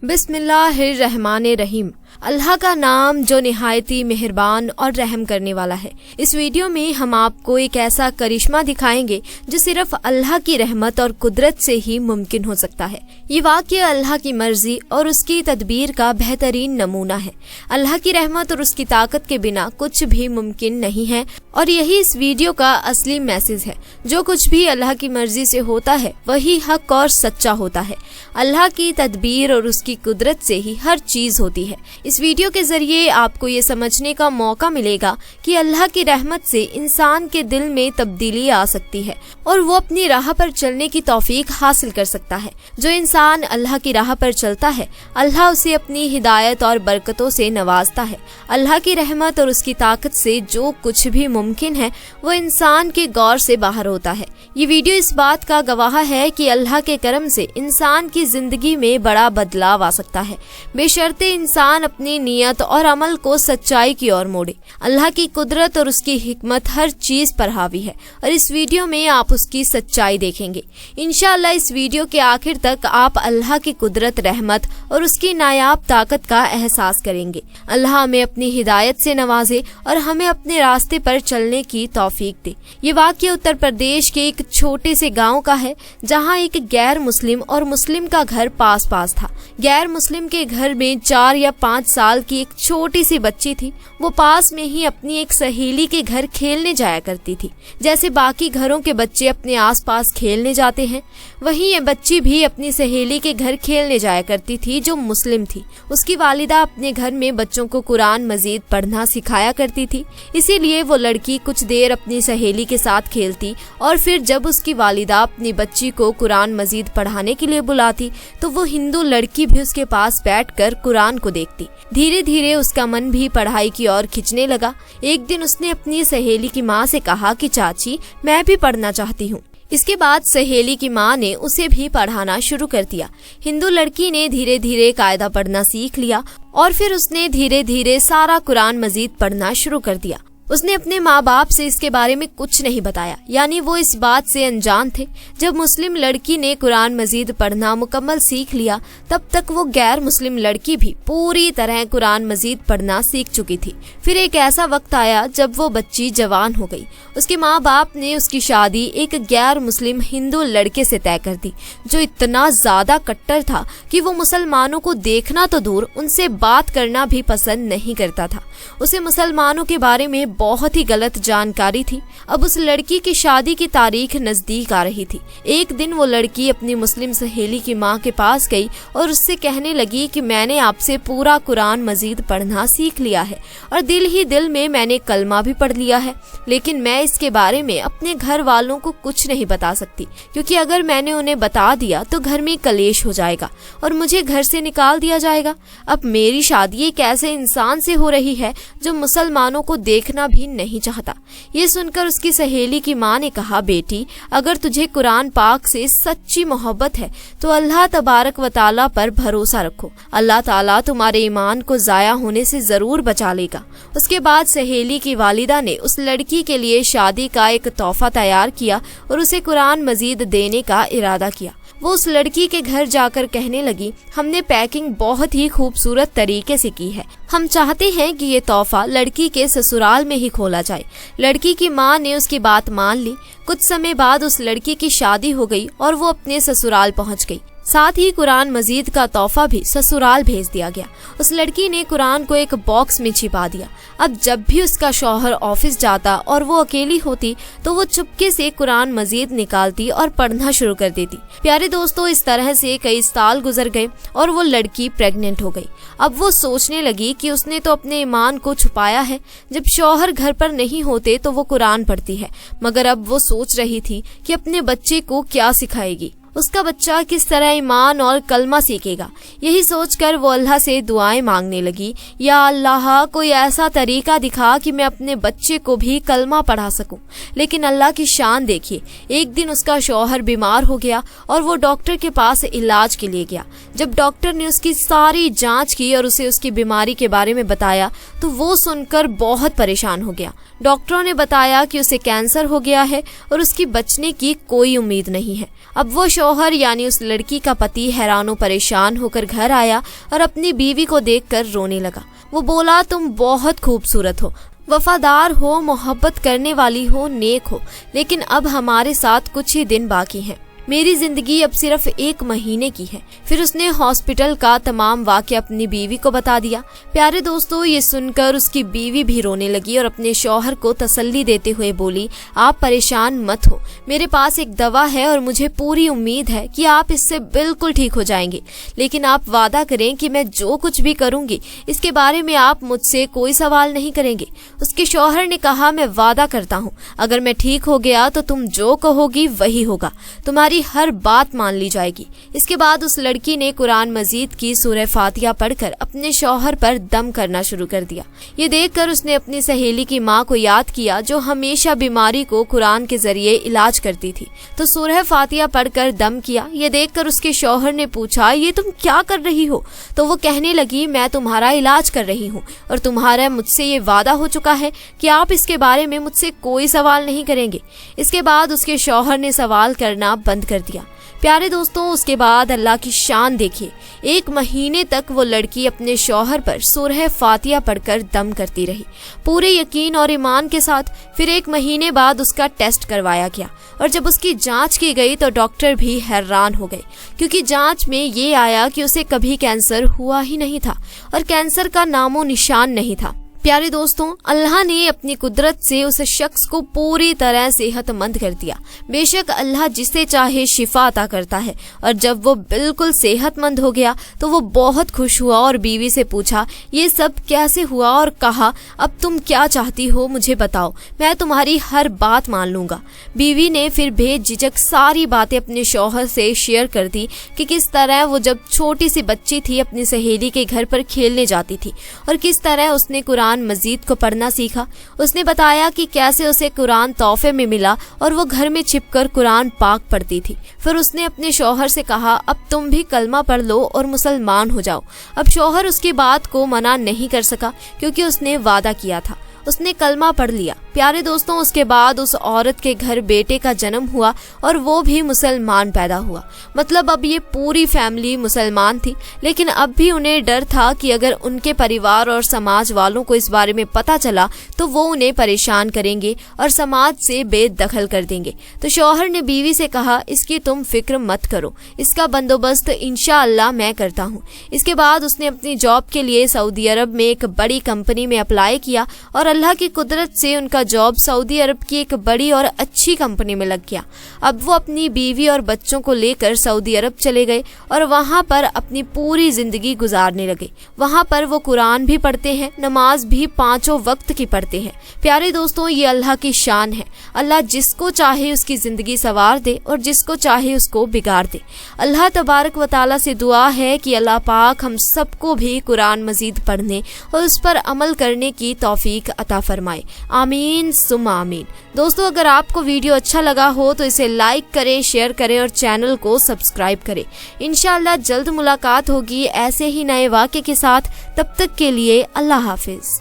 बिस्मिल्लाहिर्रहमानिर्रहीम। अल्लाह का नाम जो निहायती मेहरबान और रहम करने वाला है। इस वीडियो में हम आपको एक ऐसा करिश्मा दिखाएंगे जो सिर्फ अल्लाह की रहमत और कुदरत से ही मुमकिन हो सकता है। ये वाक़या अल्लाह की मर्जी और उसकी तदबीर का बेहतरीन नमूना है। अल्लाह की रहमत और उसकी ताकत के बिना कुछ भी मुमकिन नहीं है और यही इस वीडियो का असली मैसेज है। जो कुछ भी अल्लाह की मर्जी से होता है वही हक और सच्चा होता है। अल्लाह की तदबीर और उसकी कुदरत से ही हर चीज होती है। इस वीडियो के जरिए आपको ये समझने का मौका मिलेगा कि अल्लाह की रहमत से इंसान के दिल में तब्दीली आ सकती है और वो अपनी राह पर चलने की तौफीक हासिल कर सकता है। जो इंसान अल्लाह की राह पर चलता है अल्लाह उसे अपनी हिदायत और बरकतों से नवाजता है। अल्लाह की रहमत और उसकी ताकत से जो कुछ भी मुमकिन है वो इंसान के गौर से बाहर होता है। ये वीडियो इस बात का गवाह है कि अल्लाह के करम से इंसान की जिंदगी में बड़ा बदलाव आ सकता है, बेशर्ते इंसान अपनी नियत और अमल को सच्चाई की ओर मोड़े। अल्लाह की कुदरत और उसकी हिकमत हर चीज पर हावी है और इस वीडियो में आप उसकी सच्चाई देखेंगे। इंशाअल्लाह इस वीडियो के आखिर तक आप अल्लाह की कुदरत, रहमत और उसकी नायाब ताकत का एहसास करेंगे। अल्लाह हमें अपनी हिदायत से नवाजे और हमें अपने रास्ते पर चलने की तौफीक दे। ये वाक़या उत्तर प्रदेश के एक छोटे से गांव का है जहां एक गैर मुस्लिम और मुस्लिम का घर पास पास था। गैर मुस्लिम के घर में 4 या 5 साल की एक छोटी सी बच्ची थी। वो पास में ही अपनी एक सहेली के घर खेलने जाया करती थी। जैसे बाकी घरों के बच्चे अपने आसपास खेलने जाते हैं वहीं ये बच्ची भी अपनी सहेली के घर खेलने जाया करती थी जो मुस्लिम थी। उसकी वालिदा अपने घर में बच्चों को कुरान मजीद पढ़ना सिखाया करती थी, इसीलिए वो लड़की कुछ देर अपनी सहेली के साथ खेलती और फिर जब उसकी वालिदा अपनी बच्ची को कुरान मजीद पढ़ाने के लिए बुलाती तो वो हिंदू लड़की भी उसके पास बैठकर कुरान को देखती। धीरे धीरे उसका मन भी पढ़ाई की ओर खिंचने लगा। एक दिन उसने अपनी सहेली की माँ से कहा कि चाची, मैं भी पढ़ना चाहती हूँ। इसके बाद सहेली की माँ ने उसे भी पढ़ाना शुरू कर दिया। हिंदू लड़की ने धीरे धीरे कायदा पढ़ना सीख लिया और फिर उसने धीरे धीरे सारा कुरान मजीद पढ़ना शुरू कर दिया। उसने अपने माँ बाप से इसके बारे में कुछ नहीं बताया, यानी वो इस बात से अनजान थे। जब मुस्लिम लड़की ने कुरान मजीद पढ़ना मुकम्मल सीख लिया तब तक वो गैर मुस्लिम लड़की भी पूरी तरह कुरान मजीद पढ़ना सीख चुकी थी। फिर एक ऐसा वक्त आया जब वो बच्ची जवान हो गई। उसके माँ बाप ने उसकी शादी एक गैर मुस्लिम हिंदू लड़के से तय कर दी जो इतना ज्यादा कट्टर था कि वो मुसलमानों को देखना तो दूर उनसे बात करना भी पसंद नहीं करता था। उसे मुसलमानों के बारे में बहुत ही गलत जानकारी थी। अब उस लड़की की शादी की तारीख नजदीक आ रही थी। एक दिन वो लड़की अपनी मुस्लिम सहेली की माँ के पास गई और उससे कहने लगी कि मैंने आपसे पूरा कुरान मजीद पढ़ना सीख लिया है और दिल ही दिल में मैंने कलमा भी पढ़ लिया है, लेकिन मैं इसके बारे में अपने घर वालों को कुछ नहीं बता सकती क्योंकि अगर मैंने उन्हें बता दिया तो घर में कलेश हो जाएगा और मुझे घर से निकाल दिया जाएगा। अब मेरी शादी एक ऐसे इंसान से हो रही है जो मुसलमानों को देखना भी नहीं चाहता। ये सुनकर उसकी सहेली की माँ ने कहा, बेटी, अगर तुझे कुरान पाक से सच्ची मोहब्बत है तो अल्लाह तबारक व तआला पर भरोसा रखो। अल्लाह ताला तुम्हारे ईमान को जाया होने से जरूर बचा लेगा। उसके बाद सहेली की वालिदा ने उस लड़की के लिए शादी का एक तोहफा तैयार किया और उसे कुरान मजीद देने का इरादा किया। वो उस लड़की के घर जाकर कहने लगी, हमने पैकिंग बहुत ही खूबसूरत तरीके से की है। हम चाहते हैं कि ये तोहफा लड़की के ससुराल में ही खोला जाए। लड़की की माँ ने उसकी बात मान ली। कुछ समय बाद उस लड़की की शादी हो गई और वो अपने ससुराल पहुँच गई। साथ ही कुरान मजीद का तोहफा भी ससुराल भेज दिया गया। उस लड़की ने कुरान को एक बॉक्स में छिपा दिया। अब जब भी उसका शौहर ऑफिस जाता और वो अकेली होती तो वो चुपके से कुरान मजीद निकालती और पढ़ना शुरू कर देती। प्यारे दोस्तों, इस तरह से कई साल गुजर गए और वो लड़की प्रेग्नेंट हो गई। अब वो सोचने लगी कि उसने तो अपने ईमान को छुपाया है। जब शौहर घर पर नहीं होते तो वो कुरान पढ़ती है, मगर अब वो सोच रही थी कि अपने बच्चे को क्या सिखाएगी। उसका बच्चा किस तरह ईमान और कलमा सीखेगा। यही सोचकर वो अल्लाह से दुआएं मांगने लगी, या अल्लाह कोई ऐसा तरीका दिखा कि मैं अपने बच्चे को भी कलमा पढ़ा सकूं। लेकिन अल्लाह की शान देखिए, एक दिन उसका शौहर बीमार हो गया और वो डॉक्टर के पास इलाज के लिए गया। जब डॉक्टर ने उसकी सारी जांच की और उसे उसकी बीमारी के बारे में बताया तो वो सुनकर बहुत परेशान हो गया। डॉक्टरों ने बताया कि उसे कैंसर हो गया है और उसकी बचने की कोई उम्मीद नहीं है। अब वो शौहर यानी उस लड़की का पति हैरान परेशान होकर घर आया और अपनी बीवी को देखकर रोने लगा। वो बोला, तुम बहुत खूबसूरत हो, वफादार हो, मोहब्बत करने वाली हो, नेक हो, लेकिन अब हमारे साथ कुछ ही दिन बाकी हैं। मेरी जिंदगी अब सिर्फ 1 महीने की है। फिर उसने हॉस्पिटल का तमाम वाक़या अपनी बीवी को बता दिया। प्यारे दोस्तों, ये सुनकर उसकी बीवी भी रोने लगी और अपने शौहर को तसल्ली देते हुए बोली, आप परेशान मत हो, मेरे पास एक दवा है और मुझे पूरी उम्मीद है कि आप इससे बिल्कुल ठीक हो जाएंगे, लेकिन आप वादा करें कि मैं जो कुछ भी करूंगी इसके बारे में आप मुझसे कोई सवाल नहीं करेंगे। उसके शौहर ने कहा, मैं वादा करता हूँ, अगर मैं ठीक हो गया तो तुम जो कहोगी वही होगा, तुम्हारी हर बात मान ली जाएगी। इसके बाद उस लड़की ने कुरान मजीद की सूरह फातिहा पढ़कर अपने शौहर पर दम करना शुरू कर दिया। ये देखकर उसने अपनी सहेली की माँ को याद किया जो हमेशा बीमारी को कुरान के जरिए इलाज करती थी, तो सूरह फातिहा पढ़कर दम किया। ये देखकर उसके शौहर ने पूछा, ये तुम क्या कर रही हो? तो वो कहने लगी, मैं तुम्हारा इलाज कर रही हूँ और तुम्हारा मुझसे ये वादा हो चुका है कि आप इसके बारे में मुझसे कोई सवाल नहीं करेंगे। इसके बाद उसके शौहर ने सवाल करना बंद कर दिया। प्यारे दोस्तों, उसके बाद अल्लाह की शान देखिए, 1 महीने तक वो लड़की अपने शौहर पर सूरह फातिहा पढ़कर दम करती रही, पूरे यकीन और ईमान के साथ। फिर 1 महीने बाद उसका टेस्ट करवाया गया और जब उसकी जांच की गई तो डॉक्टर भी हैरान हो गए, क्योंकि जांच में ये आया कि उसे कभी कैंसर हुआ ही नहीं था और कैंसर का नामो निशान नहीं था। प्यारे दोस्तों, अल्लाह ने अपनी कुदरत से उस शख्स को पूरी तरह सेहतमंद कर दिया। बेशक अल्लाह जिसे चाहे शिफा अता करता है, और जब वो बिल्कुल सेहतमंद हो गया तो वो बहुत खुश हुआ और बीवी से पूछा, ये सब कैसे हुआ? और कहा, अब तुम क्या चाहती हो मुझे बताओ, मैं तुम्हारी हर बात मान लूंगा। बीवी ने फिर बेझिझक सारी बातें अपने शौहर से शेयर कर दी कि किस तरह वो जब छोटी सी बच्ची थी अपनी सहेली के घर पर खेलने जाती थी और किस तरह उसने कुरान मजीद को पढ़ना सीखा। उसने बताया कि कैसे उसे कुरान तोहफे में मिला और वो घर में छिपकर कुरान पाक पढ़ती थी। फिर उसने अपने शौहर से कहा, अब तुम भी कलमा पढ़ लो और मुसलमान हो जाओ। अब शौहर उसकी बात को मना नहीं कर सका क्योंकि उसने वादा किया था। उसने कलमा पढ़ लिया। प्यारे दोस्तों, उसके बाद उस औरत के घर बेटे का जन्म हुआ और वो भी मुसलमान पैदा हुआ। मतलब अब ये पूरी फैमिली मुसलमान थी, लेकिन अब भी उन्हें डर था कि अगर उनके परिवार और समाज वालों को इस बारे में पता चला तो वो उन्हें परेशान करेंगे और समाज से बेदखल कर देंगे। तो शौहर ने बीवी से कहा, इसकी तुम फिक्र मत करो, इसका बंदोबस्त इंशाअल्लाह मैं करता हूँ। इसके बाद उसने अपनी जॉब के लिए सऊदी अरब में एक बड़ी कंपनी में अप्लाई किया और अल्लाह की कुदरत से उनका जॉब सऊदी अरब की एक बड़ी और अच्छी कंपनी में लग गया। अब वो अपनी बीवी और बच्चों को लेकर सऊदी अरब चले गए और वहाँ पर अपनी पूरी जिंदगी गुजारने लगे। वहाँ पर वो कुरान भी पढ़ते हैं, नमाज भी 5 वक्त की पढ़ते हैं। प्यारे दोस्तों, ये अल्लाह की शान है। अल्लाह जिसको चाहे उसकी जिंदगी संवार दे और जिसको चाहे उसको बिगाड़ दे। अल्लाह तबारक व तआला से दुआ है कि अल्लाह पाक हम सबको भी कुरान मजीद पढ़ने और उस पर अमल करने की तौफीक अता फरमाए। आमीन सुम्मा आमीन। दोस्तों, अगर आपको वीडियो अच्छा लगा हो तो इसे लाइक करें, शेयर करें और चैनल को सब्सक्राइब करें। इंशाअल्लाह जल्द मुलाकात होगी ऐसे ही नए वाक़े के साथ। तब तक के लिए अल्लाह हाफिज।